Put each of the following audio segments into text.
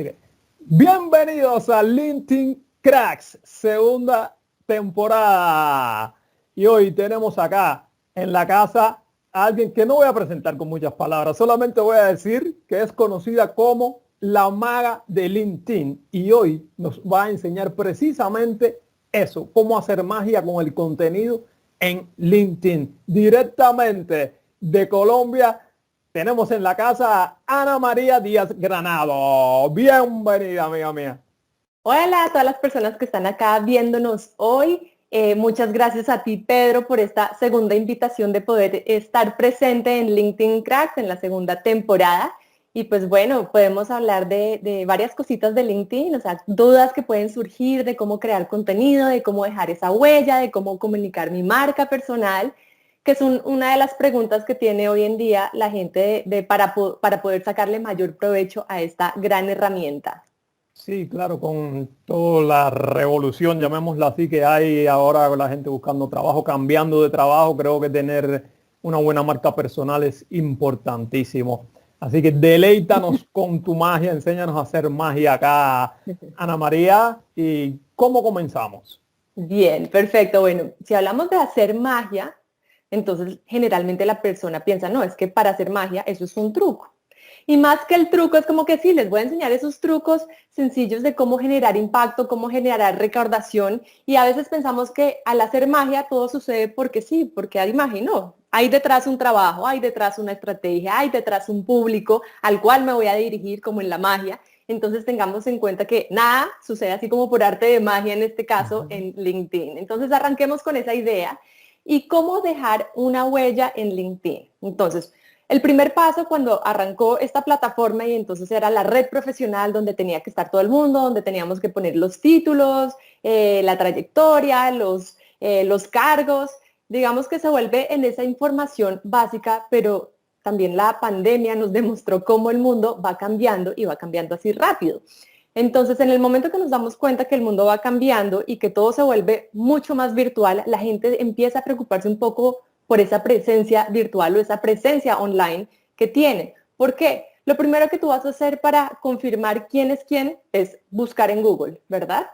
Así que, bienvenidos a LinkedIn Cracks, segunda temporada. Y hoy tenemos acá en la casa a alguien que no voy a presentar con muchas palabras, solamente voy a decir que es conocida como la maga de LinkedIn. Y hoy nos va a enseñar precisamente eso, cómo hacer magia con el contenido en LinkedIn. Directamente de Colombia tenemos en la casa a Ana María Díaz Granado. Bienvenida, amiga mía. Hola a todas las personas que están acá viéndonos hoy. Muchas gracias a ti, Pedro, por esta segunda invitación de poder estar presente en LinkedIn Cracks en la segunda temporada. Y pues bueno, podemos hablar de varias cositas de LinkedIn, o sea, dudas que pueden surgir de cómo crear contenido, de cómo dejar esa huella, de cómo comunicar mi marca personal, que es una de las preguntas que tiene hoy en día la gente para poder sacarle mayor provecho a esta gran herramienta. Sí, claro, con toda la revolución, llamémosla así, que hay ahora con la gente buscando trabajo, cambiando de trabajo, creo que tener una buena marca personal es importantísimo. Así que deleítanos con tu magia, enséñanos a hacer magia acá, Ana María. ¿Y cómo comenzamos? Bien, perfecto. Bueno, si hablamos de hacer magia, entonces generalmente la persona piensa, no, es que para hacer magia eso es un truco. Y más que el truco, es como que sí, les voy a enseñar esos trucos sencillos de cómo generar impacto, cómo generar recaudación. Y a veces pensamos que al hacer magia todo sucede porque sí, porque hay magia. No, hay detrás un trabajo, hay detrás una estrategia, hay detrás un público al cual me voy a dirigir como en la magia. Entonces tengamos en cuenta que nada sucede así como por arte de magia en este caso en LinkedIn. Entonces arranquemos con esa idea y cómo dejar una huella en LinkedIn. Entonces, el primer paso cuando arrancó esta plataforma y entonces era la red profesional donde tenía que estar todo el mundo, donde teníamos que poner los títulos, la trayectoria, los cargos, digamos que se vuelve en esa información básica, pero también la pandemia nos demostró cómo el mundo va cambiando y va cambiando así rápido. Entonces, en el momento que nos damos cuenta que el mundo va cambiando y que todo se vuelve mucho más virtual, la gente empieza a preocuparse un poco por esa presencia virtual o esa presencia online que tiene. ¿Por qué? Lo primero que tú vas a hacer para confirmar quién es buscar en Google, ¿verdad?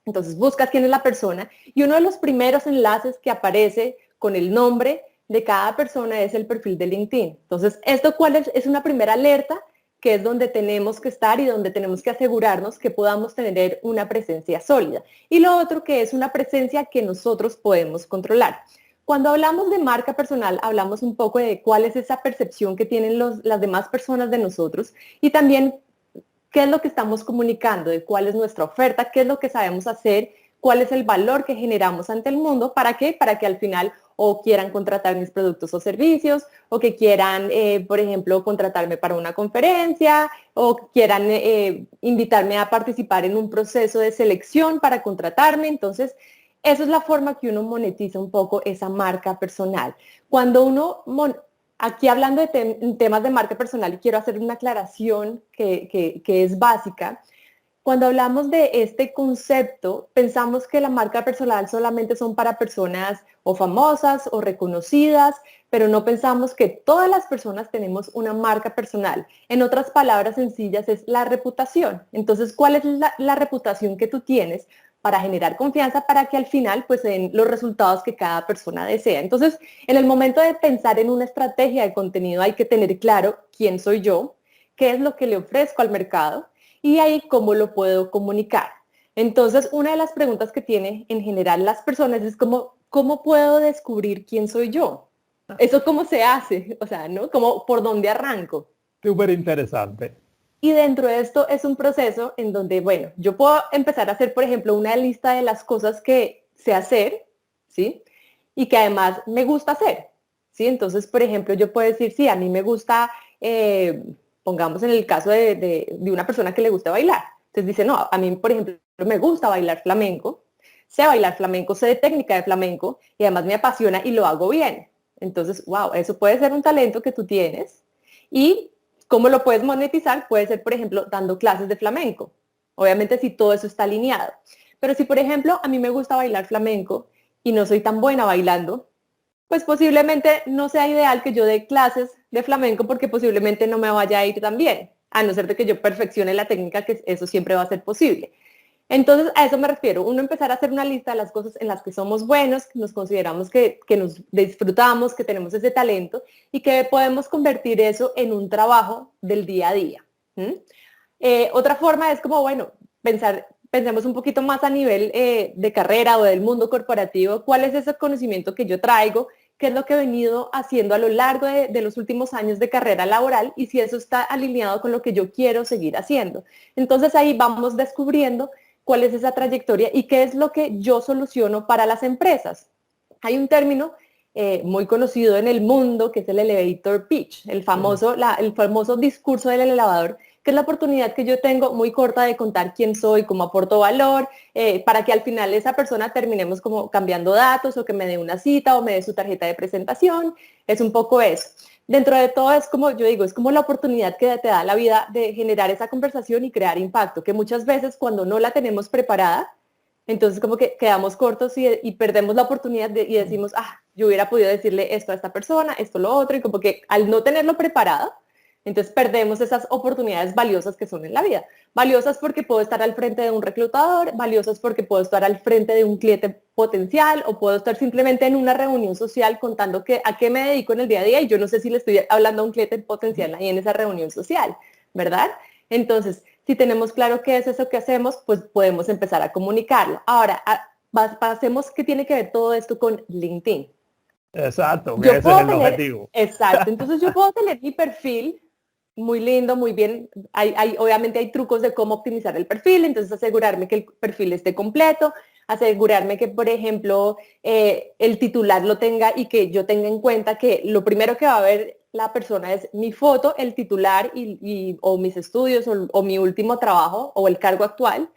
Entonces buscas quién es la persona y uno de los primeros enlaces que aparece con el nombre de cada persona es el perfil de LinkedIn. Entonces, ¿esto cuál es? Es una primera alerta que es donde tenemos que estar y donde tenemos que asegurarnos que podamos tener una presencia sólida. Y lo otro que es una presencia que nosotros podemos controlar. Cuando hablamos de marca personal, hablamos un poco de cuál es esa percepción que tienen las demás personas de nosotros y también qué es lo que estamos comunicando, de cuál es nuestra oferta, qué es lo que sabemos hacer, cuál es el valor que generamos ante el mundo, ¿para qué? Para que al final o quieran contratar mis productos o servicios, o que quieran, por ejemplo, contratarme para una conferencia, o quieran invitarme a participar en un proceso de selección para contratarme. Entonces, esa es la forma que uno monetiza un poco esa marca personal. Cuando uno aquí hablando de temas de marca personal, y quiero hacer una aclaración que es básica. Cuando hablamos de este concepto, pensamos que la marca personal solamente son para personas o famosas o reconocidas, pero no pensamos que todas las personas tenemos una marca personal. En otras palabras sencillas, es la reputación. Entonces, ¿cuál es la reputación que tú tienes para generar confianza para que al final pues den los resultados que cada persona desea? Entonces, en el momento de pensar en una estrategia de contenido hay que tener claro quién soy yo, qué es lo que le ofrezco al mercado y ahí cómo lo puedo comunicar. Entonces, una de las preguntas que tiene en general las personas es ¿cómo puedo descubrir quién soy yo? ¿Eso cómo se hace? O sea, ¿no? ¿Cómo, por dónde arranco? Súper interesante. Y dentro de esto es un proceso en donde, bueno, yo puedo empezar a hacer, por ejemplo, una lista de las cosas que sé hacer, ¿sí? Y que además me gusta hacer, ¿sí? Entonces, por ejemplo, yo puedo decir, sí, a mí me gusta, pongamos en el caso de una persona que le gusta bailar. Entonces dice, no, a mí, por ejemplo, me gusta bailar flamenco, sé de técnica de flamenco y además me apasiona y lo hago bien. Entonces, wow, eso puede ser un talento que tú tienes y ¿cómo lo puedes monetizar? Puede ser, por ejemplo, dando clases de flamenco. Obviamente si todo eso está alineado. Pero si, por ejemplo, a mí me gusta bailar flamenco y no soy tan buena bailando, pues posiblemente no sea ideal que yo dé clases de flamenco porque posiblemente no me vaya a ir tan bien. a no ser de que yo perfeccione la técnica, que eso siempre va a ser posible. Entonces, a eso me refiero, uno empezar a hacer una lista de las cosas en las que somos buenos, que nos consideramos que nos disfrutamos, que tenemos ese talento y que podemos convertir eso en un trabajo del día a día. Otra forma es como, bueno, pensemos un poquito más a nivel de carrera o del mundo corporativo, cuál es ese conocimiento que yo traigo, qué es lo que he venido haciendo a lo largo de los últimos años de carrera laboral y si eso está alineado con lo que yo quiero seguir haciendo. Entonces ahí vamos descubriendo cuál es esa trayectoria y qué es lo que yo soluciono para las empresas. Hay un término muy conocido en el mundo que es el elevator pitch, el famoso discurso del elevador, que es la oportunidad que yo tengo muy corta de contar quién soy, cómo aporto valor, para que al final esa persona terminemos como cambiando datos o que me dé una cita o me dé su tarjeta de presentación. Es un poco eso. Dentro de todo es como yo digo, es como la oportunidad que te da la vida de generar esa conversación y crear impacto, que muchas veces cuando no la tenemos preparada, entonces como que quedamos cortos y perdemos la oportunidad y decimos, yo hubiera podido decirle esto a esta persona, esto, lo otro, y como que al no tenerlo preparado, entonces perdemos esas oportunidades valiosas que son en la vida. Valiosas porque puedo estar al frente de un reclutador, valiosas porque puedo estar al frente de un cliente potencial o puedo estar simplemente en una reunión social contando a qué me dedico en el día a día y yo no sé si le estoy hablando a un cliente potencial ahí en esa reunión social, ¿verdad? Entonces, si tenemos claro qué es eso que hacemos, pues podemos empezar a comunicarlo. Ahora, pasemos qué tiene que ver todo esto con LinkedIn. Exacto, que ese es el objetivo. Exacto, entonces yo puedo tener mi perfil muy lindo, muy bien. Obviamente hay trucos de cómo optimizar el perfil, entonces asegurarme que el perfil esté completo, asegurarme que, por ejemplo, el titular lo tenga y que yo tenga en cuenta que lo primero que va a ver la persona es mi foto, el titular o mis estudios o mi último trabajo o el cargo actual.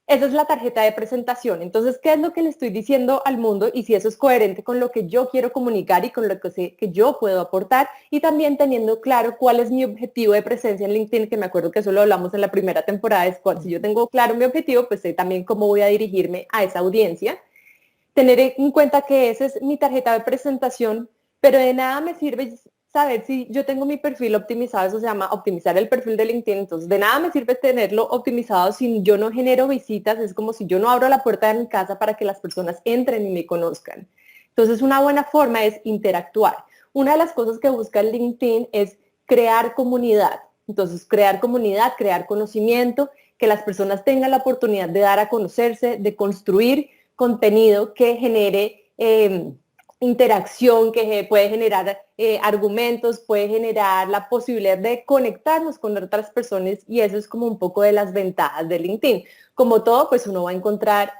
Esa es la tarjeta de presentación. Entonces, ¿qué es lo que le estoy diciendo al mundo? Y si eso es coherente con lo que yo quiero comunicar y con lo que sé que yo puedo aportar. Y también teniendo claro cuál es mi objetivo de presencia en LinkedIn, que me acuerdo que eso lo hablamos en la primera temporada. Es cuando, si yo tengo claro mi objetivo, pues sé también cómo voy a dirigirme a esa audiencia. Tener en cuenta que esa es mi tarjeta de presentación, pero de nada me sirve saber si yo tengo mi perfil optimizado, eso se llama optimizar el perfil de LinkedIn, entonces de nada me sirve tenerlo optimizado si yo no genero visitas, es como si yo no abro la puerta de mi casa para que las personas entren y me conozcan. Entonces una buena forma es interactuar. Una de las cosas que busca el LinkedIn es crear comunidad, entonces crear comunidad, crear conocimiento, que las personas tengan la oportunidad de dar a conocerse, de construir contenido que genere interacción, que puede generar argumentos, puede generar la posibilidad de conectarnos con otras personas y eso es como un poco de las ventajas de LinkedIn. Como todo, pues uno va a encontrar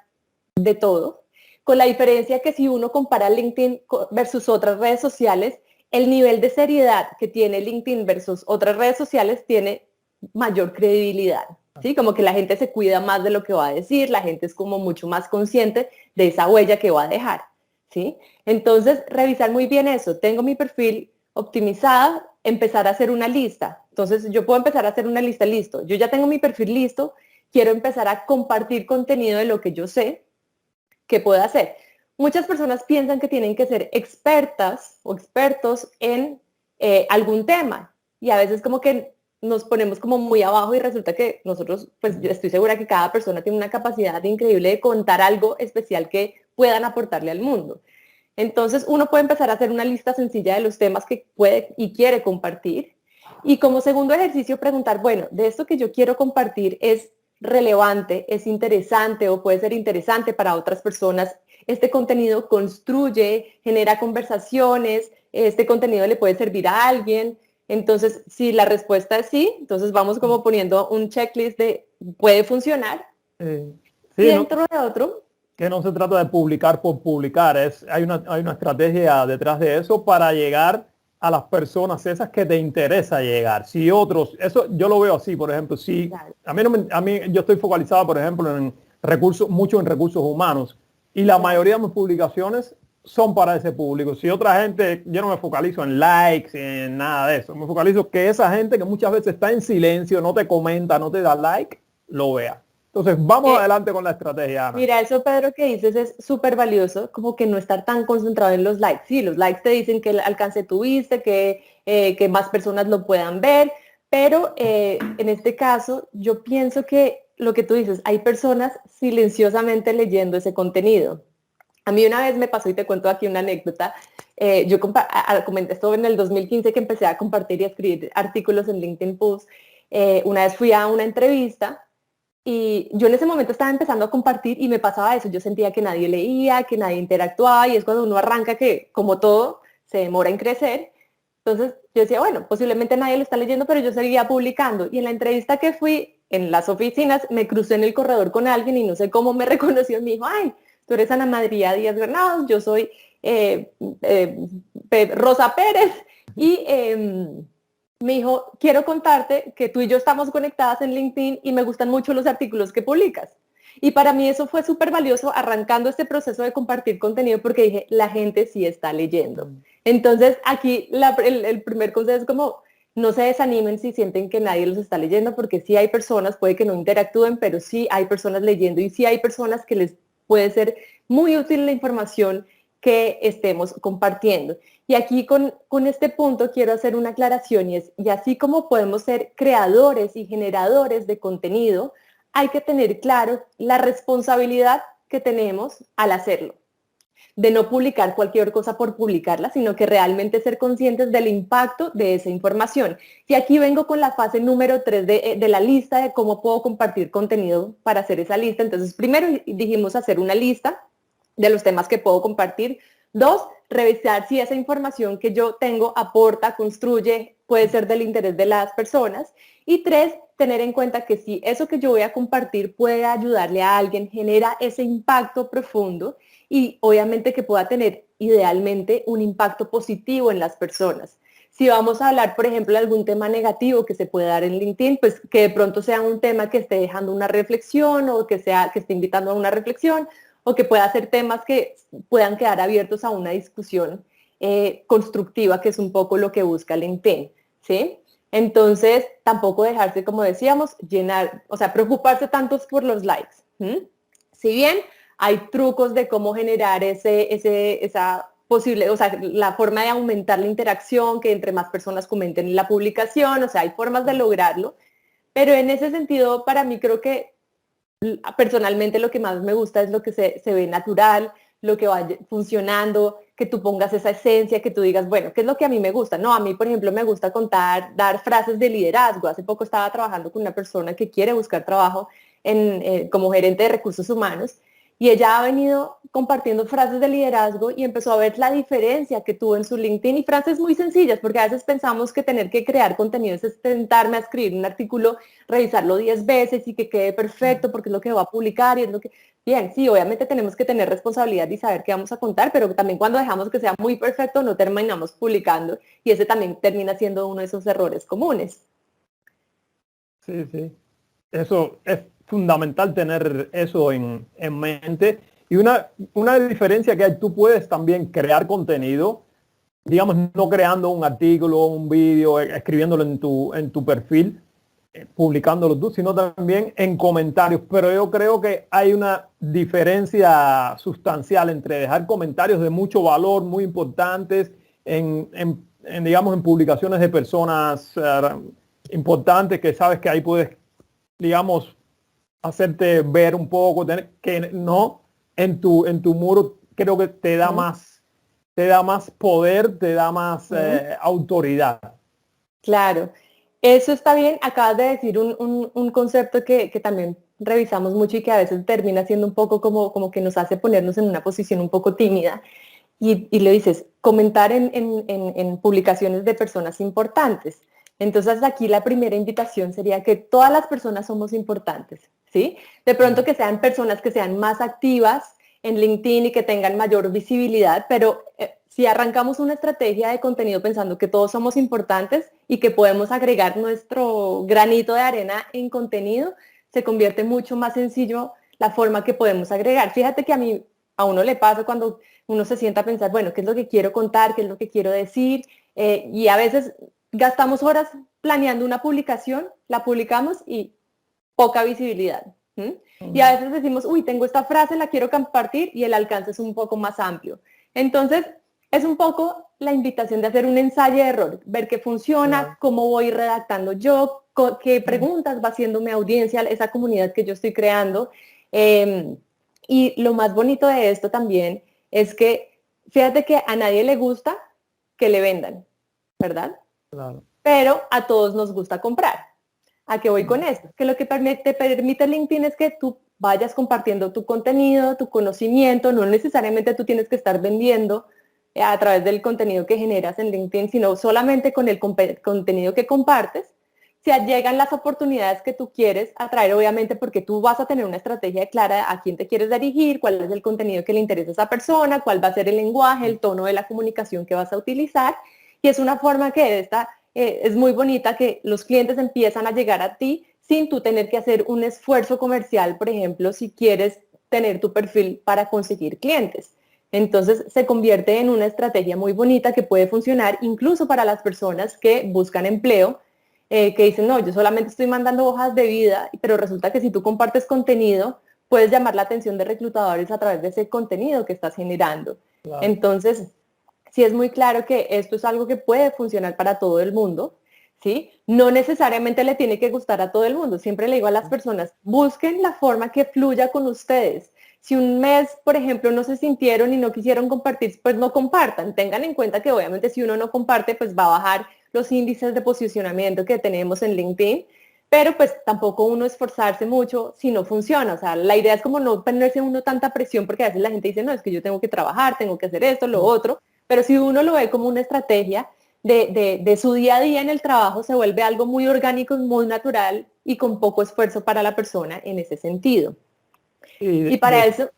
de todo, con la diferencia que si uno compara LinkedIn versus otras redes sociales, el nivel de seriedad que tiene LinkedIn versus otras redes sociales tiene mayor credibilidad. ¿Sí? Como que la gente se cuida más de lo que va a decir, la gente es como mucho más consciente de esa huella que va a dejar. ¿Sí? Entonces, revisar muy bien eso. Tengo mi perfil optimizado, empezar a hacer una lista. Entonces, yo puedo empezar a hacer una lista, listo. Yo ya tengo mi perfil listo, quiero empezar a compartir contenido de lo que yo sé que puedo hacer. Muchas personas piensan que tienen que ser expertas o expertos en algún tema y a veces como que nos ponemos como muy abajo y resulta que nosotros, pues yo estoy segura que cada persona tiene una capacidad increíble de contar algo especial que puedan aportarle al mundo. Entonces uno puede empezar a hacer una lista sencilla de los temas que puede y quiere compartir y como segundo ejercicio preguntar, bueno, de esto que yo quiero compartir es relevante, es interesante o puede ser interesante para otras personas. Este contenido construye, genera conversaciones, este contenido le puede servir a alguien. Entonces, si la respuesta es sí, entonces vamos como poniendo un checklist de puede funcionar. Sí, Y dentro de otro, que no se trata de publicar por publicar, hay una estrategia detrás de eso para llegar a las personas esas que te interesa llegar. Si otros, eso yo lo veo así, por ejemplo, si claro, a mí yo estoy focalizado, por ejemplo, mucho en recursos humanos y la claro. mayoría de mis publicaciones son para ese público. Si otra gente, yo no me focalizo en likes, en nada de eso, me focalizo que esa gente que muchas veces está en silencio, no te comenta, no te da like, lo vea. Entonces, vamos adelante con la estrategia, Ana. Mira, eso Pedro que dices es súper valioso, como que no estar tan concentrado en los likes. Sí, los likes te dicen que alcance tuviste, que más personas lo puedan ver, Pero en este caso, yo pienso que lo que tú dices, hay personas silenciosamente leyendo ese contenido. A mí una vez me pasó, y te cuento aquí una anécdota, yo comenté esto en el 2015 que empecé a compartir y a escribir artículos en LinkedIn Post. Una vez fui a una entrevista y yo en ese momento estaba empezando a compartir y me pasaba eso, yo sentía que nadie leía, que nadie interactuaba y es cuando uno arranca que, como todo, se demora en crecer. Entonces yo decía, bueno, posiblemente nadie lo está leyendo, pero yo seguía publicando. Y en la entrevista que fui en las oficinas, me crucé en el corredor con alguien y no sé cómo me reconoció. Me dijo, ay, tú eres Ana María Díaz Granados, yo soy Rosa Pérez. Y me dijo, quiero contarte que tú y yo estamos conectadas en LinkedIn y me gustan mucho los artículos que publicas. Y para mí eso fue súper valioso arrancando este proceso de compartir contenido porque dije, la gente sí está leyendo. Entonces aquí el primer consejo es como, no se desanimen si sienten que nadie los está leyendo porque sí hay personas, puede que no interactúen, pero sí hay personas leyendo y sí hay personas que les puede ser muy útil la información que estemos compartiendo. Y aquí con este punto quiero hacer una aclaración y así como podemos ser creadores y generadores de contenido, hay que tener claro la responsabilidad que tenemos al hacerlo, de no publicar cualquier cosa por publicarla, sino que realmente ser conscientes del impacto de esa información. Y aquí vengo con la fase número 3 de la lista de cómo puedo compartir contenido para hacer esa lista. Entonces, primero dijimos hacer una lista de los temas que puedo compartir. 2, revisar si esa información que yo tengo aporta, construye, puede ser del interés de las personas. Y 3, tener en cuenta que si eso que yo voy a compartir puede ayudarle a alguien, genera ese impacto profundo y obviamente que pueda tener idealmente un impacto positivo en las personas. Si vamos a hablar, por ejemplo, de algún tema negativo que se puede dar en LinkedIn, pues que de pronto sea un tema que esté dejando una reflexión o que esté invitando a una reflexión o que pueda ser temas que puedan quedar abiertos a una discusión constructiva, que es un poco lo que busca LinkedIn, ¿sí? Entonces, tampoco dejarse, como decíamos, preocuparse tanto por los likes. Si bien hay trucos de cómo generar esa posible, la forma de aumentar la interacción, que entre más personas comenten la publicación, hay formas de lograrlo, pero en ese sentido, para mí creo que personalmente lo que más me gusta es lo que se ve natural, lo que va funcionando, que tú pongas esa esencia, que tú digas, bueno, ¿qué es lo que a mí me gusta? No, a mí, por ejemplo, me gusta dar frases de liderazgo. Hace poco estaba trabajando con una persona que quiere buscar trabajo como gerente de recursos humanos y ella ha venido compartiendo frases de liderazgo y empezó a ver la diferencia que tuvo en su LinkedIn y frases muy sencillas, porque a veces pensamos que tener que crear contenidos es sentarme a escribir un artículo, revisarlo 10 veces y que quede perfecto porque es lo que va a publicar y es lo que... Bien, sí, obviamente tenemos que tener responsabilidad y saber qué vamos a contar, pero también cuando dejamos que sea muy perfecto no terminamos publicando y ese también termina siendo uno de esos errores comunes. Sí, sí. Eso es fundamental tener eso en mente. Y una diferencia que hay, tú puedes también crear contenido, digamos, no creando un artículo, un vídeo, escribiéndolo en tu perfil, publicándolo tú, sino también en comentarios. Pero yo creo que hay una diferencia sustancial entre dejar comentarios de mucho valor, muy importantes, digamos, en publicaciones de personas importantes que sabes que ahí puedes, digamos, hacerte ver un poco, que no en tu muro creo que te da más poder, te da más autoridad. Claro, eso está bien. Acabas de decir un concepto que también revisamos mucho y que a veces termina siendo un poco como que nos hace ponernos en una posición un poco tímida. Y le dices, comentar en publicaciones de personas importantes. Entonces aquí la primera invitación sería que todas las personas somos importantes, ¿sí? De pronto que sean personas que sean más activas en LinkedIn y que tengan mayor visibilidad, pero si arrancamos una estrategia de contenido pensando que todos somos importantes y que podemos agregar nuestro granito de arena en contenido, se convierte mucho más sencillo la forma que podemos agregar. Fíjate que a uno le pasa cuando uno se sienta a pensar, bueno, ¿qué es lo que quiero contar? ¿Qué es lo que quiero decir? Y a veces gastamos horas planeando una publicación, la publicamos y poca visibilidad. Y a veces decimos, uy, tengo esta frase, la quiero compartir y el alcance es un poco más amplio. Entonces, es un poco la invitación de hacer un ensayo de error, ver qué funciona, cómo voy redactando yo, qué preguntas va haciendo mi audiencia, esa comunidad que yo estoy creando. Y lo más bonito de esto también es que, fíjate que a nadie le gusta que le vendan, ¿verdad? Claro. Pero a todos nos gusta comprar. ¿A qué voy con esto? Que lo que te permite LinkedIn es que tú vayas compartiendo tu contenido, tu conocimiento, no necesariamente tú tienes que estar vendiendo a través del contenido que generas en LinkedIn, sino solamente con el contenido que compartes. Si llegan las oportunidades que tú quieres atraer, obviamente porque tú vas a tener una estrategia clara a quién te quieres dirigir, cuál es el contenido que le interesa a esa persona, cuál va a ser el lenguaje, el tono de la comunicación que vas a utilizar. Y es una forma que es muy bonita, que los clientes empiezan a llegar a ti sin tú tener que hacer un esfuerzo comercial, por ejemplo, si quieres tener tu perfil para conseguir clientes. Entonces se convierte en una estrategia muy bonita que puede funcionar incluso para las personas que buscan empleo, que dicen, no, yo solamente estoy mandando hojas de vida, pero resulta que si tú compartes contenido, puedes llamar la atención de reclutadores a través de ese contenido que estás generando. Claro. Entonces, sí es muy claro que esto es algo que puede funcionar para todo el mundo, ¿sí? No necesariamente le tiene que gustar a todo el mundo. Siempre le digo a las personas, busquen la forma que fluya con ustedes. Si un mes, por ejemplo, no se sintieron y no quisieron compartir, pues no compartan. Tengan en cuenta que obviamente si uno no comparte, pues va a bajar los índices de posicionamiento que tenemos en LinkedIn, pero pues tampoco uno esforzarse mucho si no funciona. O sea, la idea es como no ponerse uno tanta presión, porque a veces la gente dice, no, es que yo tengo que trabajar, tengo que hacer esto, lo otro, pero si uno lo ve como una estrategia de su día a día en el trabajo, se vuelve algo muy orgánico, muy natural y con poco esfuerzo para la persona en ese sentido. Y para eso,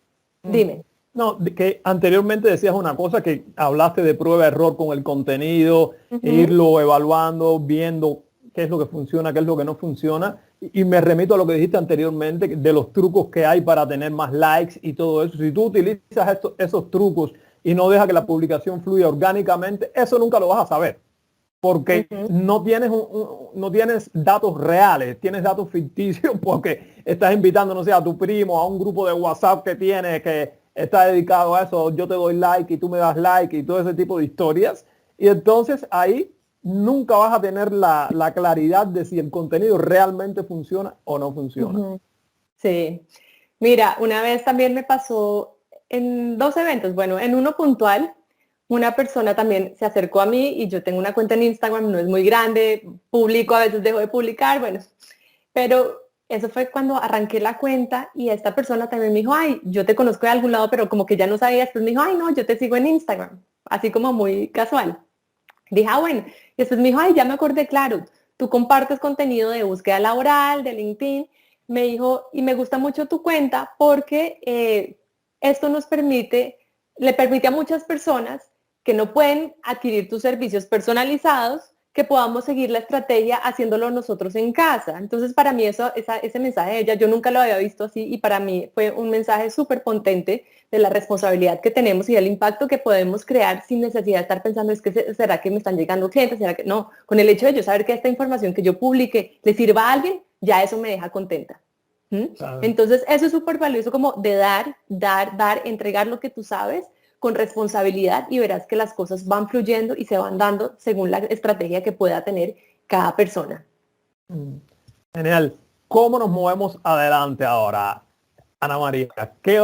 dime. No, que anteriormente decías una cosa, que hablaste de prueba-error con el contenido, irlo evaluando, viendo qué es lo que funciona, qué es lo que no funciona. Y me remito a lo que dijiste anteriormente, de los trucos que hay para tener más likes y todo eso. Si tú utilizas esos trucos y no dejas que la publicación fluya orgánicamente, eso nunca lo vas a saber. Porque no tienes datos reales, tienes datos ficticios porque estás invitando, no sé, a tu primo, a un grupo de WhatsApp que tienes que está dedicado a eso, yo te doy like y tú me das like y todo ese tipo de historias. Y entonces ahí nunca vas a tener la claridad de si el contenido realmente funciona o no funciona. Sí. Mira, una vez también me pasó en 2 eventos, bueno, en uno puntual, una persona también se acercó a mí y yo tengo una cuenta en Instagram, no es muy grande, publico, a veces dejo de publicar, bueno, pero eso fue cuando arranqué la cuenta y esta persona también me dijo, ay, yo te conozco de algún lado, pero como que ya no sabía, después me dijo, ay, no, yo te sigo en Instagram, así como muy casual. Dije, ah, bueno, y después me dijo, ay, ya me acordé, claro, tú compartes contenido de búsqueda laboral, de LinkedIn, me dijo, y me gusta mucho tu cuenta porque esto le permite a muchas personas que no pueden adquirir tus servicios personalizados, que podamos seguir la estrategia haciéndolo nosotros en casa. Entonces, para mí ese mensaje de ella, yo nunca lo había visto así y para mí fue un mensaje súper potente de la responsabilidad que tenemos y del impacto que podemos crear sin necesidad de estar pensando, es que será que me están llegando clientes, será que no. Con el hecho de yo saber que esta información que yo publique le sirva a alguien, ya eso me deja contenta. Claro. Entonces, eso es súper valioso, como de dar, entregar lo que tú sabes con responsabilidad y verás que las cosas van fluyendo y se van dando según la estrategia que pueda tener cada persona. Genial. ¿Cómo nos movemos adelante ahora, Ana María? ¿Qué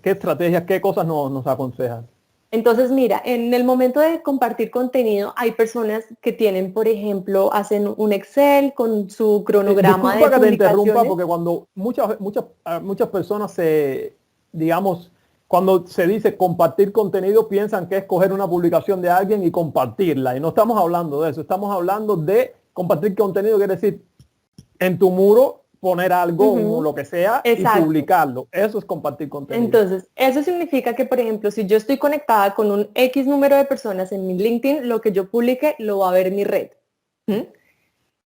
estrategias, qué cosas nos aconsejan? Entonces, mira, en el momento de compartir contenido, hay personas que tienen, por ejemplo, hacen un Excel con su cronograma de publicaciones. Disculpa que te interrumpa, porque cuando muchas personas digamos, cuando se dice compartir contenido, piensan que es coger una publicación de alguien y compartirla. Y no estamos hablando de eso. Estamos hablando de compartir contenido, quiere decir, en tu muro poner algo, lo que sea, exacto, y publicarlo. Eso es compartir contenido. Entonces, eso significa que, por ejemplo, si yo estoy conectada con un X número de personas en mi LinkedIn, lo que yo publique lo va a ver mi red.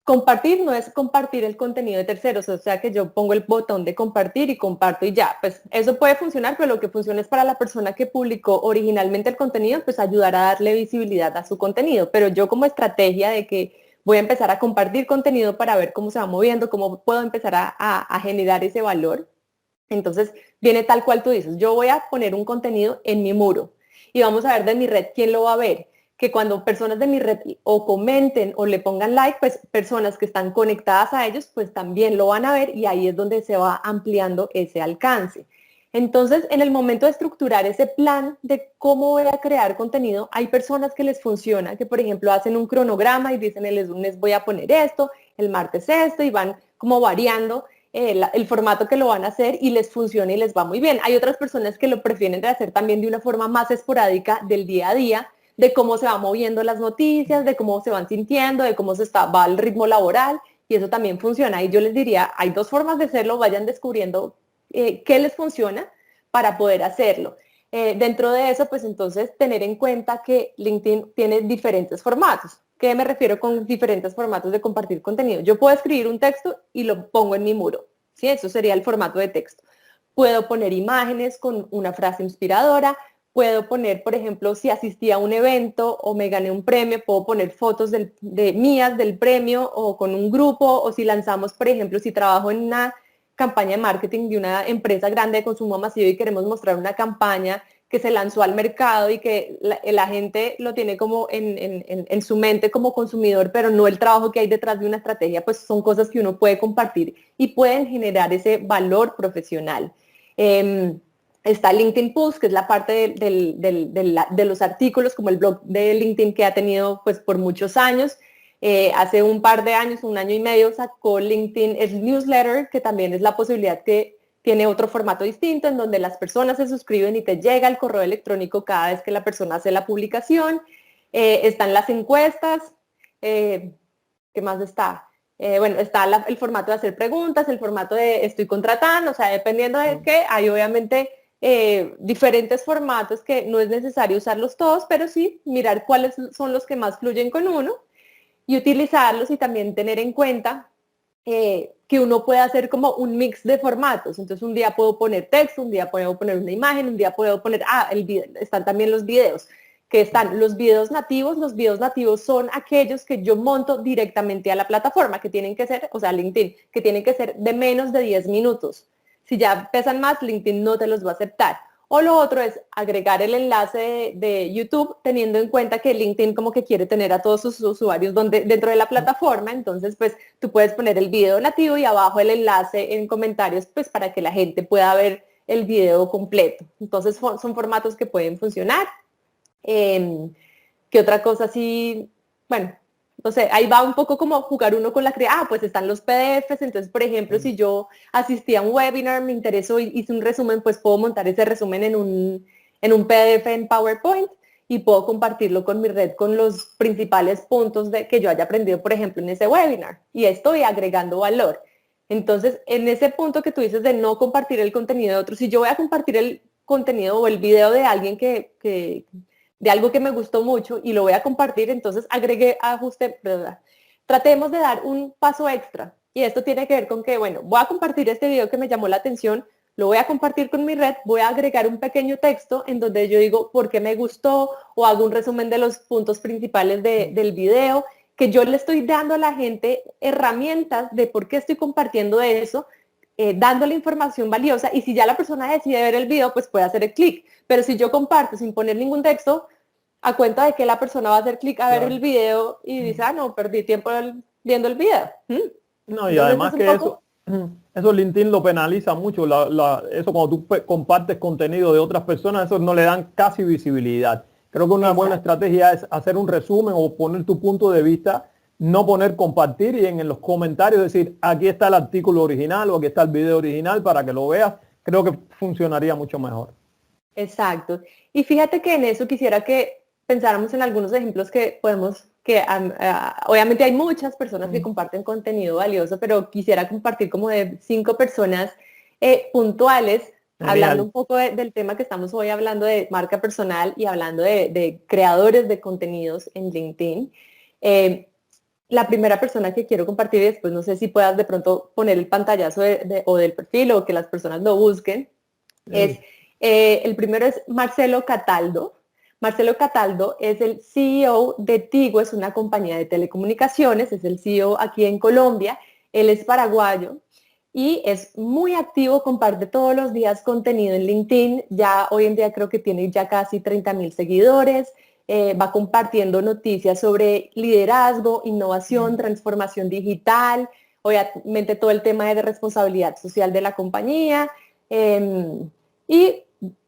Compartir no es compartir el contenido de terceros, o sea que yo pongo el botón de compartir y comparto y ya, pues eso puede funcionar, pero lo que funciona es para la persona que publicó originalmente el contenido, pues ayudar a darle visibilidad a su contenido, pero yo como estrategia de que voy a empezar a compartir contenido para ver cómo se va moviendo, cómo puedo empezar a generar ese valor, entonces viene tal cual tú dices, yo voy a poner un contenido en mi muro y vamos a ver de mi red quién lo va a ver. que cuando personas de mi red o comenten o le pongan like, pues personas que están conectadas a ellos, pues también lo van a ver y ahí es donde se va ampliando ese alcance. Entonces, en el momento de estructurar ese plan de cómo voy a crear contenido, hay personas que les funciona, que por ejemplo hacen un cronograma y dicen el lunes voy a poner esto, el martes esto, y van como variando el formato que lo van a hacer y les funciona y les va muy bien. Hay otras personas que lo prefieren hacer también de una forma más esporádica del día a día, de cómo se van moviendo las noticias, de cómo se van sintiendo, de cómo va el ritmo laboral, y eso también funciona. Y yo les diría, hay dos formas de hacerlo, vayan descubriendo qué les funciona para poder hacerlo. Dentro de eso, pues entonces tener en cuenta que LinkedIn tiene diferentes formatos. ¿Qué me refiero con diferentes formatos de compartir contenido? Yo puedo escribir un texto y lo pongo en mi muro, ¿sí? Eso sería el formato de texto. Puedo poner imágenes con una frase inspiradora, puedo poner, por ejemplo, si asistí a un evento o me gané un premio, puedo poner fotos mías del premio o con un grupo, o si lanzamos, por ejemplo, si trabajo en una campaña de marketing de una empresa grande de consumo masivo y queremos mostrar una campaña que se lanzó al mercado y que la gente lo tiene como en su mente como consumidor, pero no el trabajo que hay detrás de una estrategia, pues son cosas que uno puede compartir y pueden generar ese valor profesional. Está LinkedIn Post, que es la parte de los artículos, como el blog de LinkedIn que ha tenido pues por muchos años. Hace un par de años, un año y medio, sacó LinkedIn el newsletter, que también es la posibilidad que tiene otro formato distinto, en donde las personas se suscriben y te llega el correo electrónico cada vez que la persona hace la publicación. Están las encuestas. ¿Qué más está? Bueno, está el formato de hacer preguntas, el formato de estoy contratando, o sea, dependiendo de qué, hay obviamente diferentes formatos que no es necesario usarlos todos, pero sí mirar cuáles son los que más fluyen con uno y utilizarlos, y también tener en cuenta que uno puede hacer como un mix de formatos. Entonces un día puedo poner texto, un día puedo poner una imagen, un día puedo poner, están también los videos, que están los videos nativos. Los videos nativos son aquellos que yo monto directamente a la plataforma, que tienen que ser, o sea, LinkedIn, que tienen que ser de menos de 10 minutos. Si ya pesan más, LinkedIn no te los va a aceptar. O lo otro es agregar el enlace de YouTube, teniendo en cuenta que LinkedIn como que quiere tener a todos sus usuarios dentro de la plataforma. Entonces, pues tú puedes poner el video nativo y abajo el enlace en comentarios, pues para que la gente pueda ver el video completo. Entonces, son formatos que pueden funcionar. ¿Qué otra cosa? Sí, bueno, no sé, ahí va un poco como jugar uno con la creación. Pues están los PDFs. Entonces, por ejemplo, si yo asistí a un webinar, me interesó y hice un resumen, pues puedo montar ese resumen en un PDF en PowerPoint y puedo compartirlo con mi red con los principales puntos que yo haya aprendido, por ejemplo, en ese webinar. Y estoy agregando valor. Entonces, en ese punto que tú dices de no compartir el contenido de otros, si yo voy a compartir el contenido o el video de alguien de algo que me gustó mucho y lo voy a compartir, entonces agregué ajuste, ¿verdad? Tratemos de dar un paso extra, y esto tiene que ver con que, bueno, voy a compartir este video que me llamó la atención, lo voy a compartir con mi red, voy a agregar un pequeño texto en donde yo digo por qué me gustó, o hago un resumen de los puntos principales del video, que yo le estoy dando a la gente herramientas de por qué estoy compartiendo eso, dándole información valiosa, y si ya la persona decide ver el video, pues puede hacer el clic. Pero si yo comparto sin poner ningún texto, a cuenta de que la persona va a hacer clic a ver el video y dice, no, perdí tiempo viendo el video. No, y Entonces, además que eso LinkedIn lo penaliza mucho. Eso cuando tú compartes contenido de otras personas, eso no le dan casi visibilidad. Creo que una buena estrategia es hacer un resumen o poner tu punto de vista, no poner compartir, y en los comentarios decir, aquí está el artículo original o aquí está el video original para que lo veas. Creo que funcionaría mucho mejor. Exacto. Y fíjate que en eso quisiera que pensáramos en algunos ejemplos que podemos, obviamente hay muchas personas que comparten contenido valioso, pero quisiera compartir como de 5 personas puntuales, hablando un poco del tema que estamos hoy hablando de marca personal y hablando de creadores de contenidos en LinkedIn. La primera persona que quiero compartir, y después no sé si puedas de pronto poner el pantallazo o del perfil o que las personas lo busquen, es el primero es Marcelo Cataldo. Marcelo Cataldo es el CEO de Tigo, es una compañía de telecomunicaciones, es el CEO aquí en Colombia. Él es paraguayo y es muy activo, comparte todos los días contenido en LinkedIn. Ya hoy en día creo que tiene ya casi 30,000 seguidores. va compartiendo noticias sobre liderazgo, innovación, transformación digital, obviamente todo el tema de responsabilidad social de la compañía, y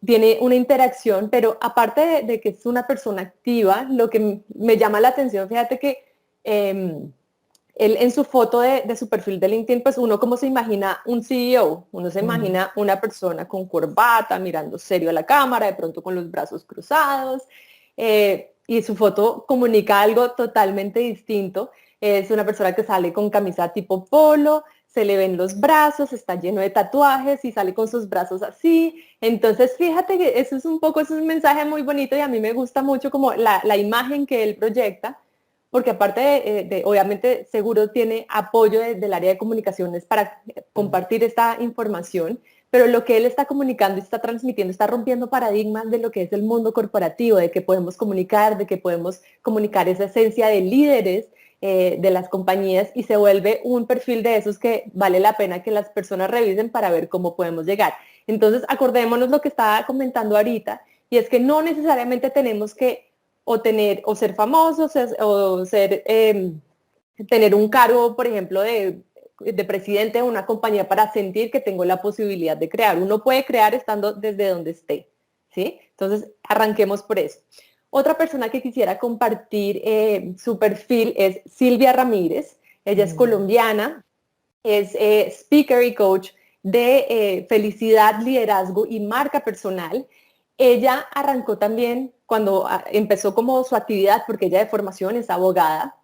tiene una interacción, pero aparte de que es una persona activa, lo que me llama la atención, fíjate que él en su foto de su perfil de LinkedIn, pues uno como se imagina un CEO, uno se imagina una persona con corbata, mirando serio a la cámara, de pronto con los brazos cruzados, y su foto comunica algo totalmente distinto. Es una persona que sale con camisa tipo polo, se le ven los brazos, está lleno de tatuajes y sale con sus brazos así. Entonces, fíjate que eso es un mensaje muy bonito y a mí me gusta mucho como la imagen que él proyecta, porque aparte obviamente seguro tiene apoyo del área de comunicaciones para compartir esta información, pero lo que él está comunicando y está transmitiendo está rompiendo paradigmas de lo que es el mundo corporativo, de que podemos comunicar, de que podemos comunicar esa esencia de líderes de las compañías, y se vuelve un perfil de esos que vale la pena que las personas revisen para ver cómo podemos llegar. Entonces, acordémonos lo que estaba comentando ahorita, y es que no necesariamente tenemos que o ser famosos o tener un cargo, por ejemplo, de presidente de una compañía para sentir que tengo la posibilidad de crear. Uno puede crear estando desde donde esté, ¿sí? Entonces, arranquemos por eso. Otra persona que quisiera compartir su perfil es Silvia Ramírez. Ella es colombiana, es speaker y coach de felicidad, liderazgo y marca personal. Ella arrancó también cuando empezó como su actividad, porque ella de formación es abogada.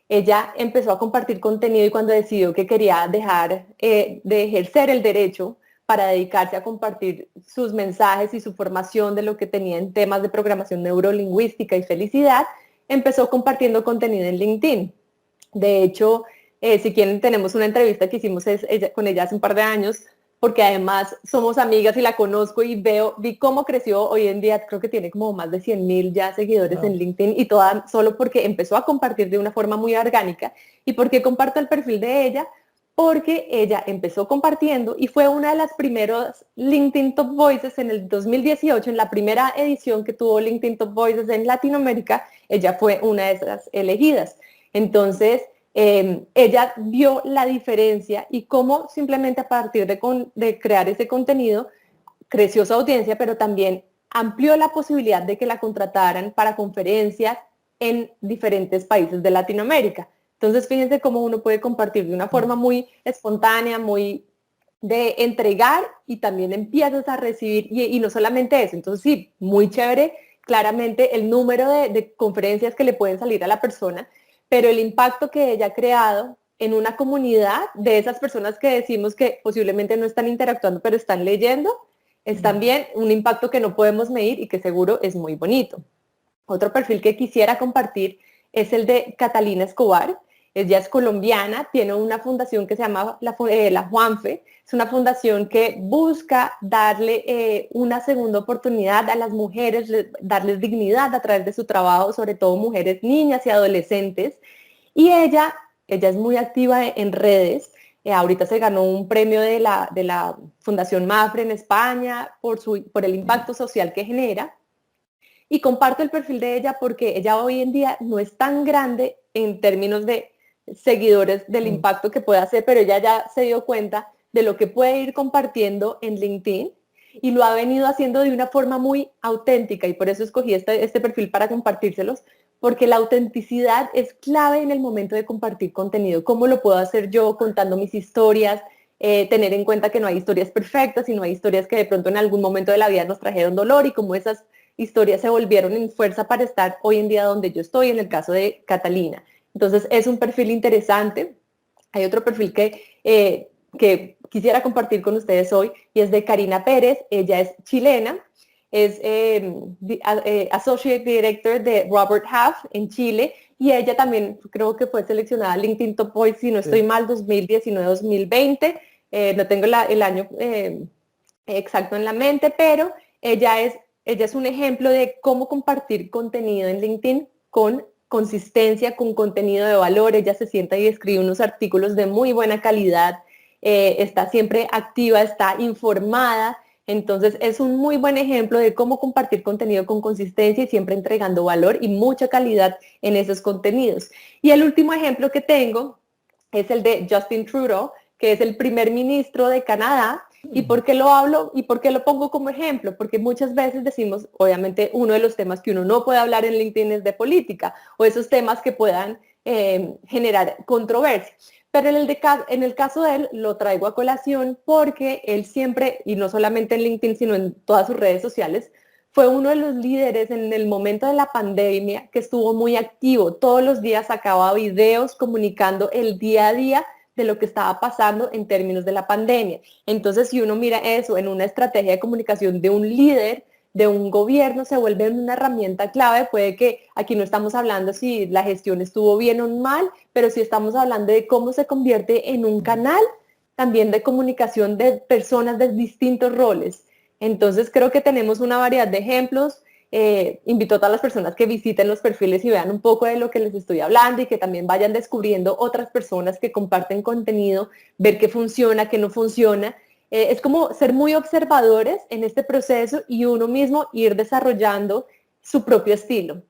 Ella empezó a compartir contenido y cuando decidió que quería dejar de ejercer el derecho para dedicarse a compartir sus mensajes y su formación de lo que tenía en temas de programación neurolingüística y felicidad, empezó compartiendo contenido en LinkedIn. De hecho, si quieren, tenemos una entrevista que hicimos con ella hace un par de años, porque además somos amigas y la conozco y vi cómo creció. Hoy en día creo que tiene como más de 100,000 ya seguidores en LinkedIn, y toda solo porque empezó a compartir de una forma muy orgánica. ¿Y por qué comparto el perfil de ella? Porque ella empezó compartiendo y fue una de las primeros LinkedIn Top Voices en el 2018, en la primera edición que tuvo LinkedIn Top Voices en Latinoamérica. Ella fue una de esas elegidas. Entonces, ella vio la diferencia y cómo simplemente a partir de crear ese contenido creció su audiencia, pero también amplió la posibilidad de que la contrataran para conferencias en diferentes países de Latinoamérica. Entonces, fíjense cómo uno puede compartir de una forma muy espontánea, muy de entregar, y también empiezas a recibir, y no solamente eso. Entonces, sí, muy chévere, claramente el número de conferencias que le pueden salir a la persona, pero el impacto que ella ha creado en una comunidad de esas personas que decimos que posiblemente no están interactuando, pero están leyendo, es también un impacto que no podemos medir y que seguro es muy bonito. Otro perfil que quisiera compartir es el de Catalina Escobar. Ella es colombiana, tiene una fundación que se llama la Juanfe. Es una fundación que busca darle una segunda oportunidad a las mujeres, darles dignidad a través de su trabajo, sobre todo mujeres, niñas y adolescentes. Y ella es muy activa en redes. Ahorita se ganó un premio de la Fundación Mafre en España por el impacto social que genera. Y comparto el perfil de ella porque ella hoy en día no es tan grande en términos de seguidores, del impacto que puede hacer, pero ella ya se dio cuenta de lo que puede ir compartiendo en LinkedIn y lo ha venido haciendo de una forma muy auténtica, y por eso escogí este perfil para compartírselos, porque la autenticidad es clave en el momento de compartir contenido. ¿Cómo lo puedo hacer yo contando mis historias? Tener en cuenta que no hay historias perfectas, sino hay historias que de pronto en algún momento de la vida nos trajeron dolor, y como esas historias se volvieron en fuerza para estar hoy en día donde yo estoy, en el caso de Catalina. Entonces es un perfil interesante. Hay otro perfil que quisiera compartir con ustedes hoy, y es de Karina Pérez. Ella es chilena, es Associate Director de Robert Half en Chile, y ella también creo que fue seleccionada LinkedIn Top Voice, si no estoy mal, 2019-2020. No tengo el año exacto en la mente, pero ella es un ejemplo de cómo compartir contenido en LinkedIn con consistencia, con contenido de valor. Ella se sienta y escribe unos artículos de muy buena calidad, está siempre activa, está informada, Entonces es un muy buen ejemplo de cómo compartir contenido con consistencia y siempre entregando valor y mucha calidad en esos contenidos. Y el último ejemplo que tengo es el de Justin Trudeau, que es el primer ministro de Canadá. ¿Y por qué lo hablo y por qué lo pongo como ejemplo? Porque muchas veces decimos, obviamente, uno de los temas que uno no puede hablar en LinkedIn es de política o esos temas que puedan generar controversia. Pero en el caso de él lo traigo a colación porque él siempre, y no solamente en LinkedIn, sino en todas sus redes sociales, fue uno de los líderes en el momento de la pandemia que estuvo muy activo. Todos los días sacaba videos comunicando el día a día de lo que estaba pasando en términos de la pandemia. Entonces, si uno mira eso en una estrategia de comunicación de un líder, de un gobierno, se vuelve una herramienta clave. Puede que aquí no estamos hablando si la gestión estuvo bien o mal, pero sí estamos hablando de cómo se convierte en un canal también de comunicación de personas de distintos roles. Entonces, creo que tenemos una variedad de ejemplos. Invito a todas las personas que visiten los perfiles y vean un poco de lo que les estoy hablando y que también vayan descubriendo otras personas que comparten contenido, ver qué funciona, qué no funciona. Es como ser muy observadores en este proceso y uno mismo ir desarrollando su propio estilo.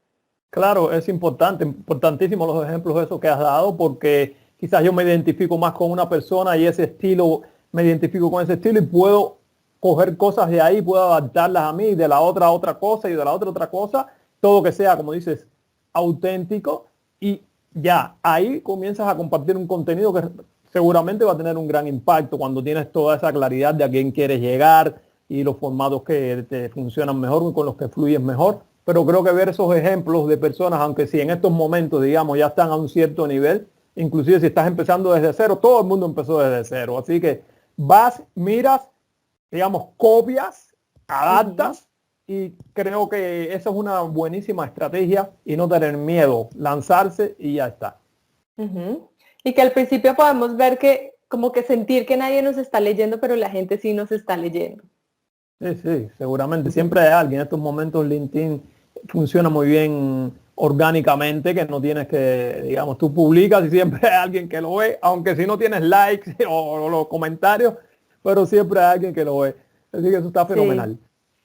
Claro, es importante, importantísimo los ejemplos de esos que has dado, porque quizás yo me identifico más con una persona y ese estilo, me identifico con ese estilo y puedo coger cosas de ahí, puedo adaptarlas a mí, y de la otra a otra cosa y de la otra cosa, todo que sea, como dices, auténtico, y ya ahí comienzas a compartir un contenido que seguramente va a tener un gran impacto cuando tienes toda esa claridad de a quién quieres llegar y los formatos que te funcionan mejor y con los que fluyes mejor. Pero creo que ver esos ejemplos de personas, aunque si en estos momentos, digamos, ya están a un cierto nivel, inclusive si estás empezando desde cero, todo el mundo empezó desde cero. Así que vas, miras, digamos, copias, adaptas, y creo que esa es una buenísima estrategia y no tener miedo, lanzarse y ya está. Y que al principio podemos ver que como que sentir que nadie nos está leyendo, pero la gente sí nos está leyendo. Sí, sí, seguramente. Siempre hay alguien. En estos momentos LinkedIn funciona muy bien orgánicamente, que no tienes que, digamos, tú publicas y siempre hay alguien que lo ve, aunque si no tienes likes o los comentarios, pero siempre hay alguien que lo ve. Así que eso está fenomenal. Sí.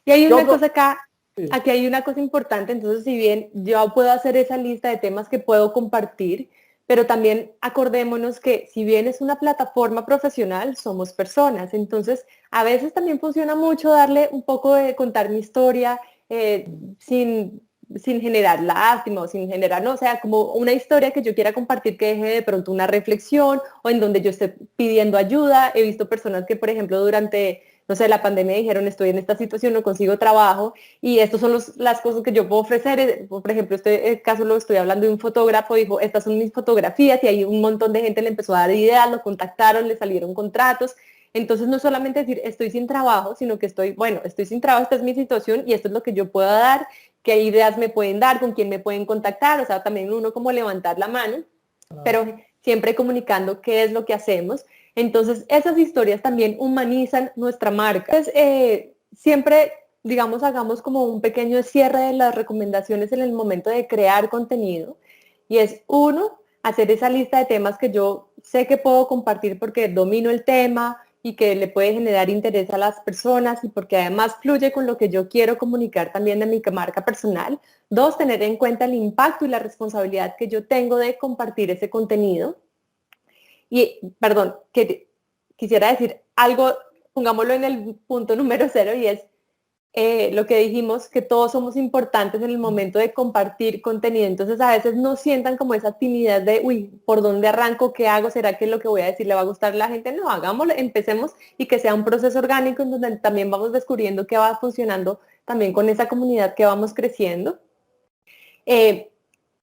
Y hay una Otro? cosa acá, Sí. aquí hay una cosa importante, entonces si bien yo puedo hacer esa lista de temas que puedo compartir, pero también acordémonos que si bien es una plataforma profesional, somos personas, entonces a veces también funciona mucho darle un poco de contar mi historia sin, sin generar lástima o sin generar, no, o sea, como una historia que yo quiera compartir que deje de pronto una reflexión o en donde yo esté pidiendo ayuda. He visto personas que, por ejemplo, durante no sé, la pandemia dijeron, estoy en esta situación, no consigo trabajo y estas son las cosas que yo puedo ofrecer. Por ejemplo, este caso lo estoy hablando de un fotógrafo, dijo, estas son mis fotografías y ahí un montón de gente le empezó a dar ideas, lo contactaron, le salieron contratos. Entonces no solamente decir, estoy sin trabajo, sino que estoy sin trabajo, esta es mi situación y esto es lo que yo puedo dar, qué ideas me pueden dar, con quién me pueden contactar, o sea, también uno como levantar la mano, pero siempre comunicando qué es lo que hacemos. Entonces, esas historias también humanizan nuestra marca. Entonces, siempre, digamos, hagamos como un pequeño cierre de las recomendaciones en el momento de crear contenido. Y es uno, hacer esa lista de temas que yo sé que puedo compartir porque domino el tema y que le puede generar interés a las personas y porque además fluye con lo que yo quiero comunicar también de mi marca personal. Dos, tener en cuenta el impacto y la responsabilidad que yo tengo de compartir ese contenido. Y, perdón, que quisiera decir algo, pongámoslo en el punto número 0 y es lo que dijimos, que todos somos importantes en el momento de compartir contenido. Entonces a veces no sientan como esa timidez de, uy, ¿por dónde arranco? ¿Qué hago? ¿Será que lo que voy a decir le va a gustar a la gente? No, hagámoslo, empecemos y que sea un proceso orgánico en donde también vamos descubriendo qué va funcionando también con esa comunidad que vamos creciendo. Me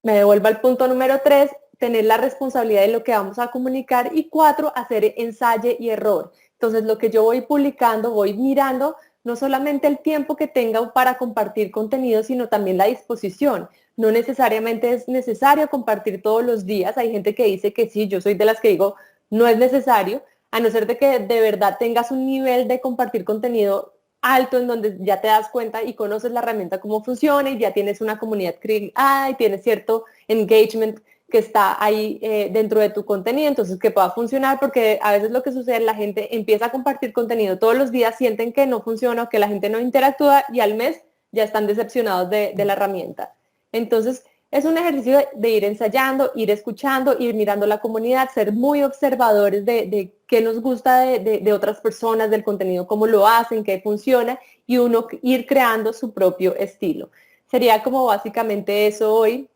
devuelvo al punto número 3, tener la responsabilidad de lo que vamos a comunicar. Y 4, hacer ensayo y error. Entonces, lo que yo voy publicando, voy mirando no solamente el tiempo que tenga para compartir contenido, sino también la disposición. No necesariamente es necesario compartir todos los días. Hay gente que dice que sí, yo soy de las que digo, no es necesario, a no ser de que de verdad tengas un nivel de compartir contenido alto en donde ya te das cuenta y conoces la herramienta cómo funciona y ya tienes una comunidad creada y tienes cierto engagement que está ahí dentro de tu contenido, entonces que pueda funcionar, porque a veces lo que sucede, la gente empieza a compartir contenido todos los días, sienten que no funciona o que la gente no interactúa y al mes ya están decepcionados de la herramienta. Entonces, es un ejercicio de ir ensayando, ir escuchando, ir mirando la comunidad, ser muy observadores de qué nos gusta de otras personas, del contenido, cómo lo hacen, qué funciona, y uno ir creando su propio estilo. Sería como básicamente eso hoy.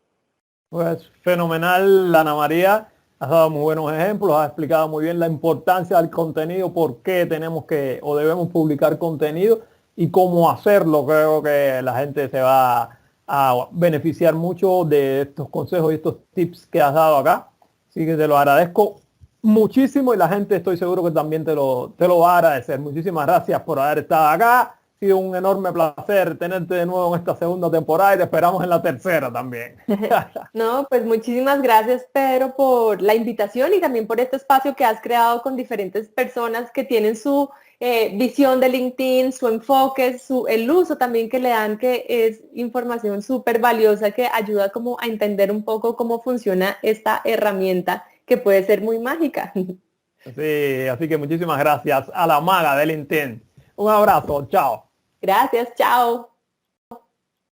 Pues fenomenal, Ana María. Has dado muy buenos ejemplos, has explicado muy bien la importancia del contenido, por qué tenemos que o debemos publicar contenido y cómo hacerlo. Creo que la gente se va a beneficiar mucho de estos consejos y estos tips que has dado acá. Así que te lo agradezco muchísimo y la gente estoy seguro que también te lo va a agradecer. Muchísimas gracias por haber estado acá. Ha sido un enorme placer tenerte de nuevo en esta segunda temporada y te esperamos en la tercera también. No, pues muchísimas gracias, Pedro, por la invitación y también por este espacio que has creado con diferentes personas que tienen su visión de LinkedIn, su enfoque, el uso también que le dan, que es información súper valiosa que ayuda como a entender un poco cómo funciona esta herramienta que puede ser muy mágica. Sí, así que muchísimas gracias a la maga de LinkedIn. Un abrazo, chao. Gracias, chao.